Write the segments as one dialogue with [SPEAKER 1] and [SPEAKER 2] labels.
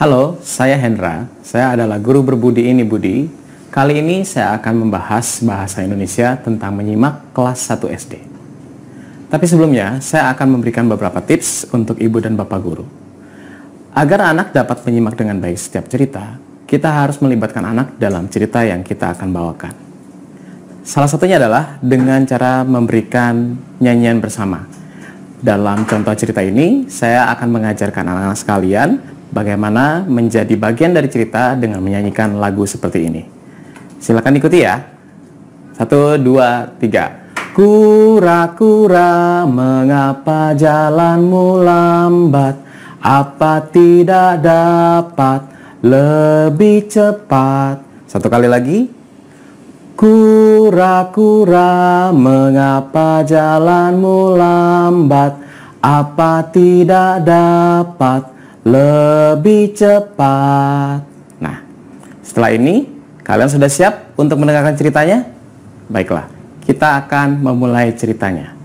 [SPEAKER 1] Halo, saya Hendra. Saya adalah guru berbudi ini Budi. Kali ini saya akan membahas bahasa Indonesia tentang menyimak kelas 1 SD. Tapi sebelumnya, saya akan memberikan beberapa tips untuk ibu dan bapak guru. Agar anak dapat menyimak dengan baik setiap cerita, kita harus melibatkan anak dalam cerita yang kita akan bawakan. Salah satunya adalah dengan cara memberikan nyanyian bersama. Dalam contoh cerita ini, saya akan mengajarkan anak-anak sekalian bagaimana menjadi bagian dari cerita dengan menyanyikan lagu seperti ini. Silakan ikuti ya. 1, 2, 3. Kura-kura, mengapa jalanmu lambat? Apa tidak dapat lebih cepat? Satu kali lagi. Kura-kura, mengapa jalanmu lambat? Apa tidak dapat lebih cepat? Nah, setelah ini kalian sudah siap untuk mendengarkan ceritanya? Baiklah, kita akan memulai ceritanya.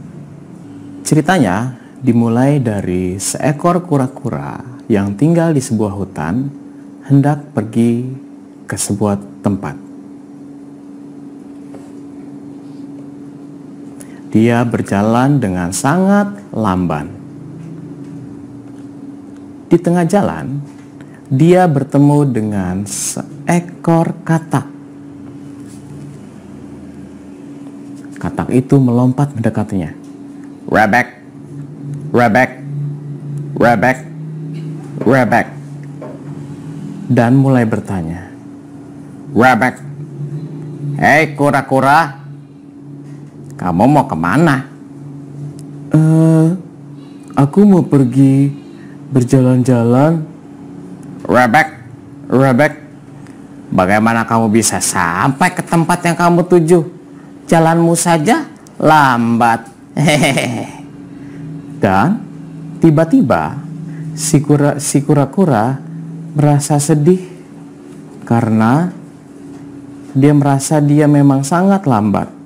[SPEAKER 1] Ceritanya dimulai dari seekor kura-kura yang tinggal di sebuah hutan hendak pergi ke sebuah tempat. Dia berjalan dengan sangat lamban. Di tengah jalan, dia bertemu dengan seekor katak. Katak itu melompat mendekatinya. Rebek, rebek, rebek, rebek. Dan mulai bertanya. Rebek, hei kura-kura, kamu mau kemana? Aku mau pergi berjalan-jalan. Rebek, rebek, bagaimana kamu bisa sampai ke tempat yang kamu tuju? Jalanmu saja lambat. Hehehe. Dan tiba-tiba si kura-kura merasa sedih karena dia merasa dia memang sangat lambat.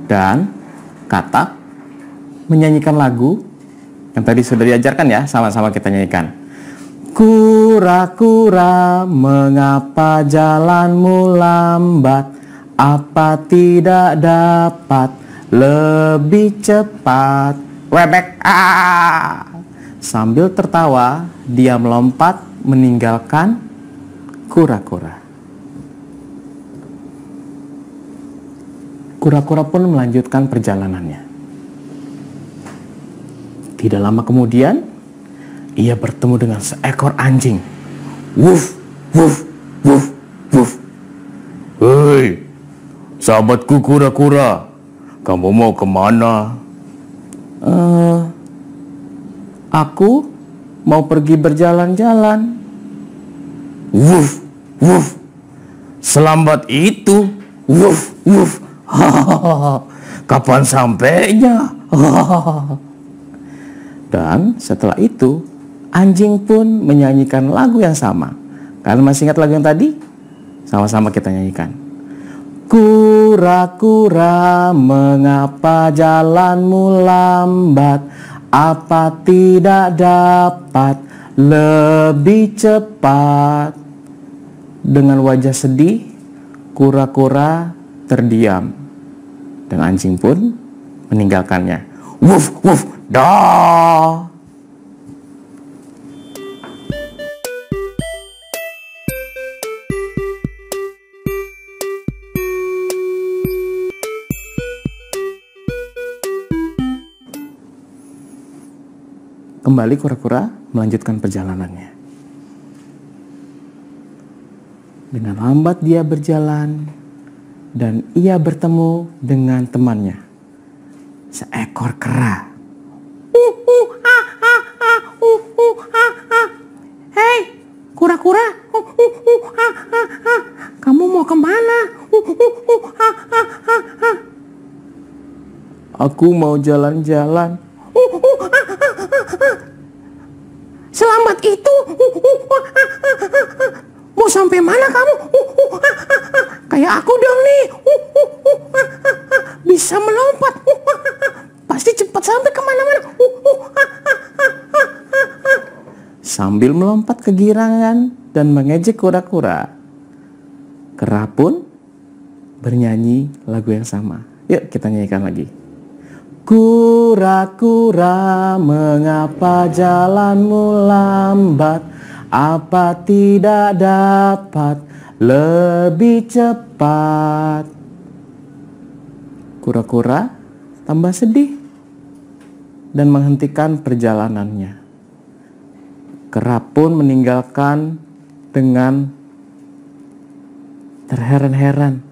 [SPEAKER 1] Dan katak menyanyikan lagu yang tadi sudah diajarkan ya, sama-sama kita nyanyikan. Kura-kura, mengapa jalanmu lambat? Apa tidak dapat lebih cepat? Rebek, Sambil tertawa, dia melompat meninggalkan kura-kura. Kura-kura pun melanjutkan perjalanannya. Tidak lama kemudian, ia bertemu dengan seekor anjing. Wuf, wuf, wuf, wuf. Hei, sahabatku kura-kura, kamu mau kemana? Aku mau pergi berjalan-jalan. Wuf, wuf. Selambat itu. Wuf, wuf. Kapan sampainya? Dan setelah itu anjing pun menyanyikan lagu yang sama. Kalian masih ingat lagu yang tadi? Sama-sama kita nyanyikan. Kura-kura, mengapa jalanmu lambat? Apa tidak dapat lebih cepat? Dengan wajah sedih, kura-kura terdiam dan anjing pun meninggalkannya. Wuf, wuf, dah. Kembali kura-kura melanjutkan perjalanannya. Dengan lambat dia berjalan dan ia bertemu dengan temannya, seekor kera. Hei, kura-kura, kamu mau kemana? Aku mau jalan-jalan. Selamat itu. Mau sampai mana kamu? Kayak aku dong nih. Bisa melompat. Pasti cepat sampai kemana-mana. Sambil melompat kegirangan dan mengejek kura-kura, kera pun bernyanyi lagu yang sama. Yuk kita nyanyikan lagi. Kura-kura, mengapa jalanmu lambat? Apa tidak dapat lebih cepat? Kura-kura tambah sedih dan menghentikan perjalanannya. Kera pun meninggalkan dengan terheran-heran.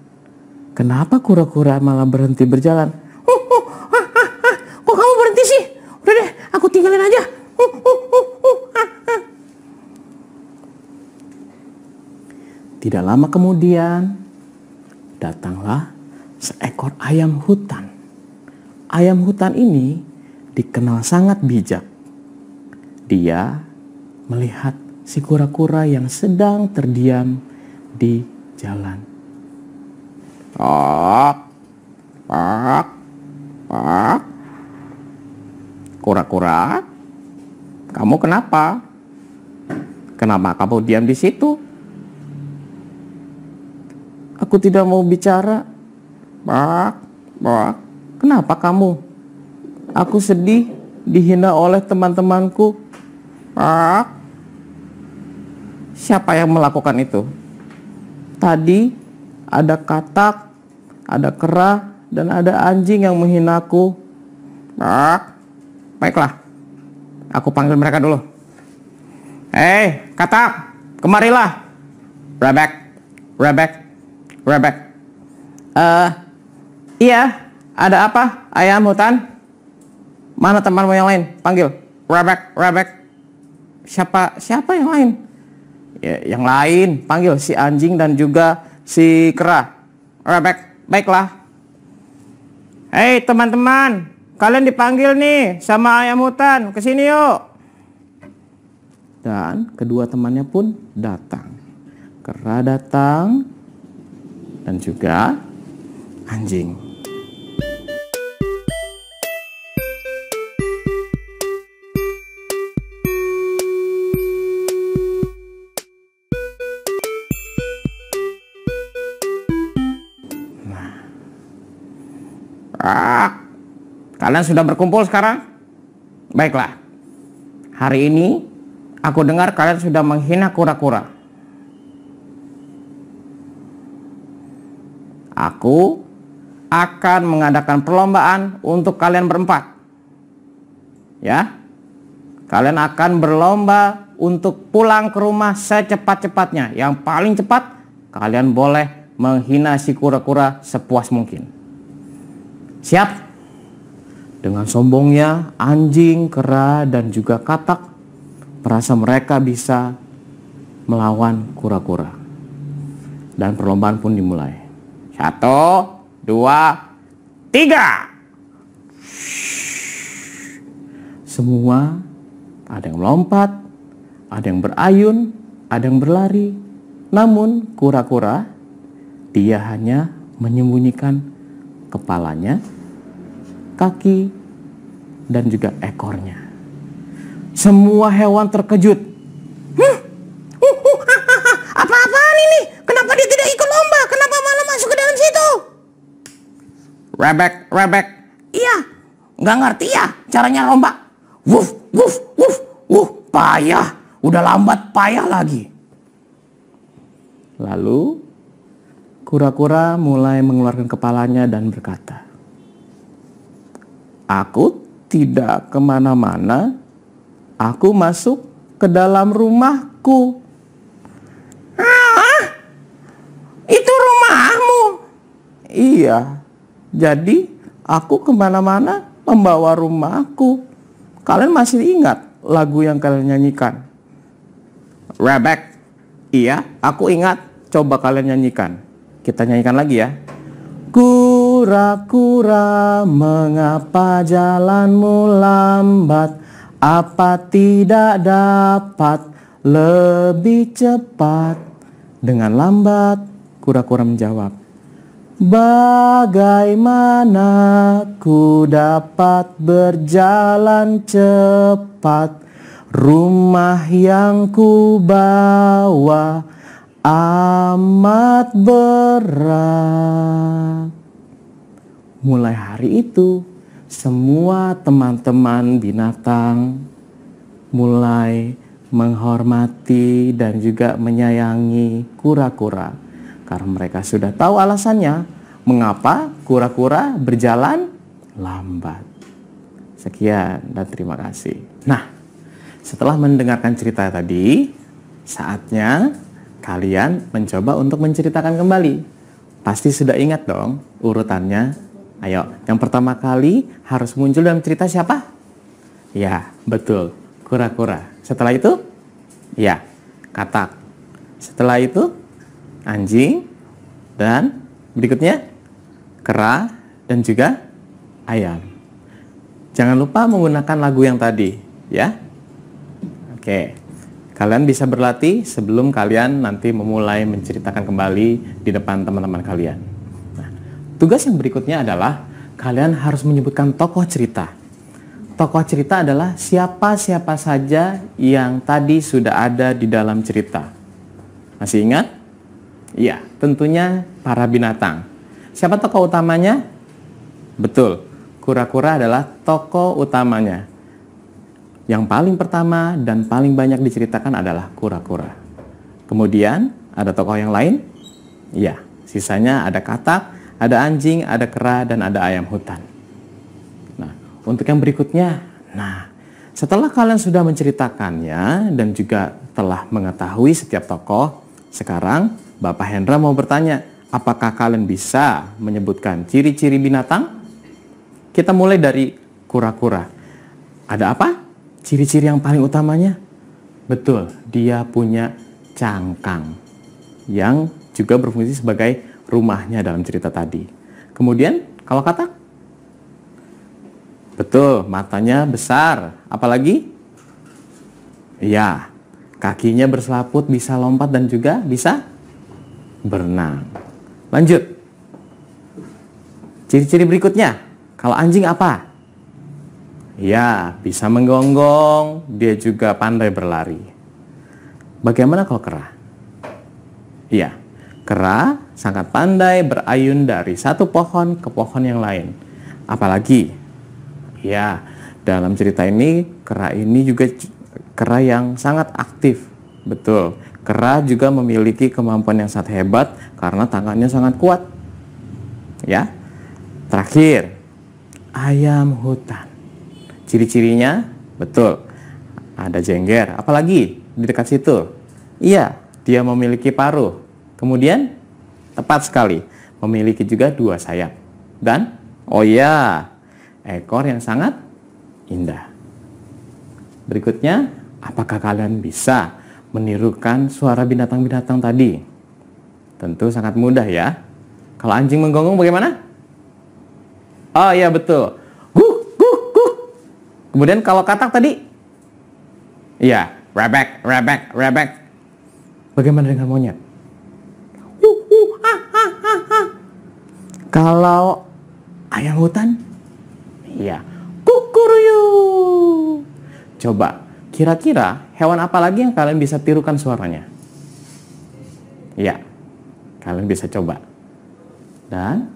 [SPEAKER 1] Kenapa kura-kura malah berhenti berjalan? Kok kamu berhenti sih? Udah deh, aku tinggalin aja. Tidak lama kemudian, datanglah seekor ayam hutan. Ayam hutan ini dikenal sangat bijak. Dia melihat si kura-kura yang sedang terdiam di jalan. Pak, pak, pak. Kura-kura, kamu kenapa? Kenapa kamu diam di situ? Aku tidak mau bicara. Pak, pak. Kenapa kamu? Aku sedih dihina oleh teman-temanku. Pak. Siapa yang melakukan itu? Tadi ada katak, ada kera, dan ada anjing yang menghinaku. Pak. Baiklah. Aku panggil mereka dulu. Hei, katak, kemarilah. Rebek, rebek, rebek. Iya, ada apa, ayam hutan? Mana temanmu yang lain? Panggil. Rebek, rebek. Siapa yang lain? Ya, yang lain, panggil si anjing dan juga si kera. Rebek, baiklah. Hei teman-teman, kalian dipanggil nih sama ayam hutan. Kesini yuk. Dan kedua temannya pun datang. Kera datang dan juga anjing. Kalian sudah berkumpul sekarang? Baiklah. Hari ini aku dengar kalian sudah menghina kura-kura. Aku akan mengadakan perlombaan untuk kalian berempat. Ya. Kalian akan berlomba untuk pulang ke rumah secepat-cepatnya. Yang paling cepat kalian boleh menghina si kura-kura sepuas mungkin. Siap? Dengan sombongnya, anjing, kera, dan juga katak merasa mereka bisa melawan kura-kura. Dan perlombaan pun dimulai. 1, 2, 3. Semua ada yang melompat, ada yang berayun, ada yang berlari. Namun kura-kura, dia hanya menyembunyikan kepalanya, kaki, dan juga ekornya. Semua hewan terkejut. Apa-apaan ini? Kenapa dia tidak ikut lomba? Kenapa malah masuk ke dalam situ? Rebek, rebek. Iya, nggak ngerti ya caranya lomba. Wuf, wuf, wuf. Payah. Udah lambat, payah lagi. Lalu kura-kura mulai mengeluarkan kepalanya dan berkata, aku tidak kemana-mana, aku masuk ke dalam rumahku. Itu rumahmu? Iya, jadi aku kemana-mana membawa rumahku. Kalian masih ingat lagu yang kalian nyanyikan? Rebek, iya, aku ingat. Coba kalian nyanyikan. Kita nyanyikan lagi ya. Kura-kura, mengapa jalanmu lambat? Apa tidak dapat lebih cepat? Dengan lambat, kura-kura menjawab, bagaimana ku dapat berjalan cepat? Rumah yang ku bawa amat berat. Mulai hari itu, semua teman-teman binatang mulai menghormati dan juga menyayangi kura-kura. Karena mereka sudah tahu alasannya mengapa kura-kura berjalan lambat. Sekian dan terima kasih. Nah, setelah mendengarkan cerita tadi, saatnya kalian mencoba untuk menceritakan kembali. Pasti sudah ingat dong urutannya. Ayo, yang pertama kali harus muncul dalam cerita siapa? Ya, betul, kura-kura. Setelah itu, ya, katak. Setelah itu, anjing. Dan berikutnya, kera dan juga ayam. Jangan lupa menggunakan lagu yang tadi, ya. Oke, kalian bisa berlatih sebelum kalian nanti memulai menceritakan kembali di depan teman-teman kalian. Nah, tugas yang berikutnya adalah kalian harus menyebutkan tokoh cerita. Tokoh cerita adalah siapa-siapa saja yang tadi sudah ada di dalam cerita. Masih ingat? Iya, tentunya para binatang. Siapa tokoh utamanya? Betul, kura-kura adalah tokoh utamanya. Yang paling pertama dan paling banyak diceritakan adalah kura-kura. Kemudian ada tokoh yang lain? Iya, sisanya ada katak, ada anjing, ada kera, dan ada ayam hutan. Nah, untuk yang berikutnya, setelah kalian sudah menceritakannya dan juga telah mengetahui setiap tokoh, sekarang Bapak Hendra mau bertanya, apakah kalian bisa menyebutkan ciri-ciri binatang? Kita mulai dari kura-kura. Ada apa? Ciri-ciri yang paling utamanya? Betul, dia punya cangkang yang juga berfungsi sebagai rumahnya dalam cerita tadi. Kemudian, kalau katak? Betul, matanya besar. Apalagi? Iya, kakinya berselaput, bisa lompat dan juga bisa berenang. Lanjut. Ciri-ciri berikutnya. Kalau anjing apa? Ya, bisa menggonggong, dia juga pandai berlari. Bagaimana kalau kera? Iya, kera sangat pandai berayun dari satu pohon ke pohon yang lain. Apalagi? Ya, dalam cerita ini, kera ini juga kera yang sangat aktif. Betul, kera juga memiliki kemampuan yang sangat hebat karena tangannya sangat kuat. Ya, terakhir, ayam hutan. Ciri-cirinya, betul, ada jengger. Apalagi di dekat situ? Iya, dia memiliki paruh. Kemudian, tepat sekali, memiliki juga 2 sayap. Dan, oh ya, ekor yang sangat indah. Berikutnya, apakah kalian bisa menirukan suara binatang-binatang tadi? Tentu sangat mudah ya. Kalau anjing menggonggong bagaimana? Oh iya betul. Guk, guk, guk. Kemudian kalau katak tadi? Iya, rebek, rebek, rebek. Bagaimana dengan monyet? Kalau ayam hutan? Iya, kukuruyu. Coba, kira-kira hewan apa lagi yang kalian bisa tirukan suaranya? Iya, kalian bisa coba. Dan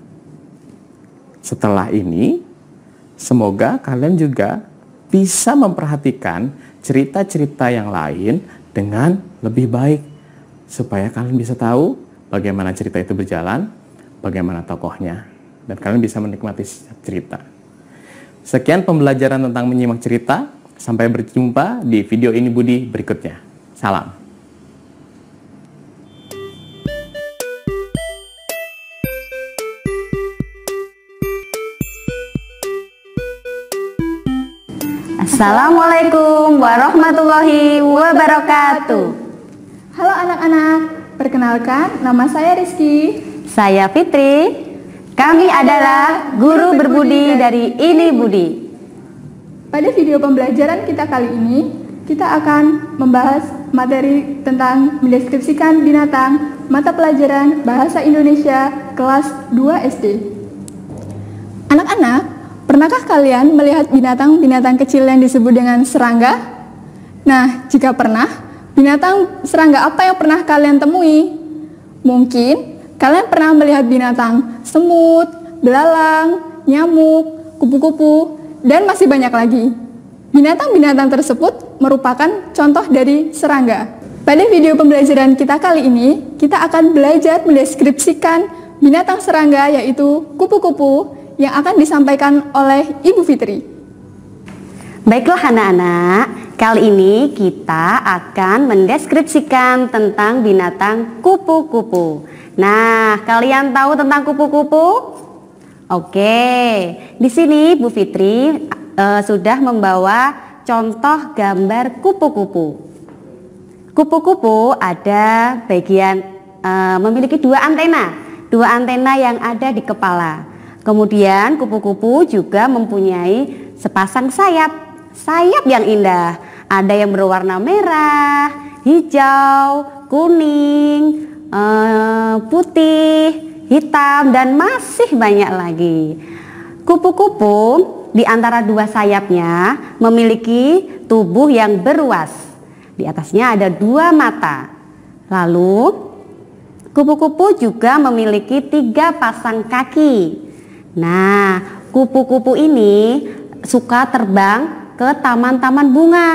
[SPEAKER 1] setelah ini, semoga kalian juga bisa memperhatikan cerita-cerita yang lain dengan lebih baik. Supaya kalian bisa tahu bagaimana cerita itu berjalan, bagaimana tokohnya, dan kalian bisa menikmati cerita. Sekian pembelajaran tentang menyimak cerita. Sampai berjumpa di video ini Budi berikutnya. Salam.
[SPEAKER 2] Assalamualaikum warahmatullahi wabarakatuh.
[SPEAKER 3] Halo anak-anak, perkenalkan nama saya Rizky.
[SPEAKER 2] Saya Fitri. Kami adalah guru berbudi dari Ini Budi.
[SPEAKER 3] Pada video pembelajaran kita kali ini, kita akan membahas materi tentang mendeskripsikan binatang mata pelajaran Bahasa Indonesia kelas 2 SD. Anak-anak, pernahkah kalian melihat binatang-binatang kecil yang disebut dengan serangga? Nah, jika pernah, binatang serangga apa yang pernah kalian temui? Mungkin kalian pernah melihat binatang semut, belalang, nyamuk, kupu-kupu, dan masih banyak lagi. Binatang-binatang tersebut merupakan contoh dari serangga. Pada video pembelajaran kita kali ini, kita akan belajar mendeskripsikan binatang serangga yaitu kupu-kupu yang akan disampaikan oleh Ibu Fitri.
[SPEAKER 2] Baiklah anak-anak, kali ini kita akan mendeskripsikan tentang binatang kupu-kupu. Nah, kalian tahu tentang kupu-kupu? Oke, di sini Bu Fitri sudah membawa contoh gambar kupu-kupu. Kupu-kupu ada bagian memiliki dua antena yang ada di kepala. Kemudian kupu-kupu juga mempunyai sepasang sayap yang indah. Ada yang berwarna merah, hijau, kuning, putih, hitam, dan masih banyak lagi. Kupu-kupu di antara dua sayapnya memiliki tubuh yang beruas. Di atasnya ada dua mata. Lalu kupu-kupu juga memiliki 3 pasang kaki. Nah, kupu-kupu ini suka terbang ke taman-taman bunga.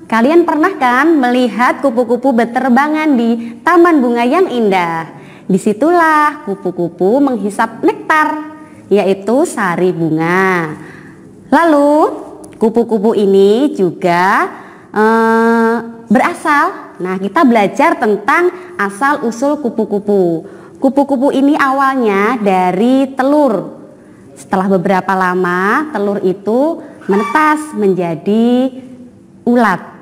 [SPEAKER 2] Kalian pernah kan melihat kupu-kupu berterbangan di taman bunga yang indah? Disitulah kupu-kupu menghisap nektar, yaitu sari bunga. Lalu kupu-kupu ini juga berasal. Nah, kita belajar tentang asal-usul kupu-kupu. Kupu-kupu ini awalnya dari telur. Setelah beberapa lama, telur itu menetas menjadi ulat.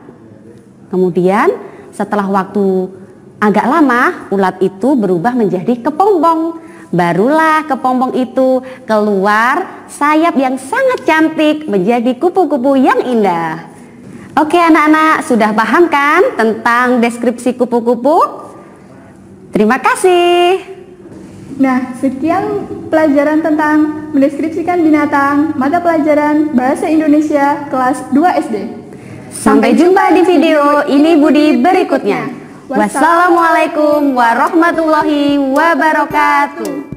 [SPEAKER 2] Kemudian setelah waktu agak lama, ulat itu berubah menjadi kepompong. Barulah kepompong itu keluar sayap yang sangat cantik menjadi kupu-kupu yang indah. Oke anak-anak, sudah paham kan tentang deskripsi kupu-kupu? Terima kasih.
[SPEAKER 3] Nah, sekian pelajaran tentang mendeskripsikan binatang mata pelajaran Bahasa Indonesia kelas 2 SD.
[SPEAKER 2] Sampai jumpa di video ini Budi berikutnya. Wassalamualaikum warahmatullahi wabarakatuh.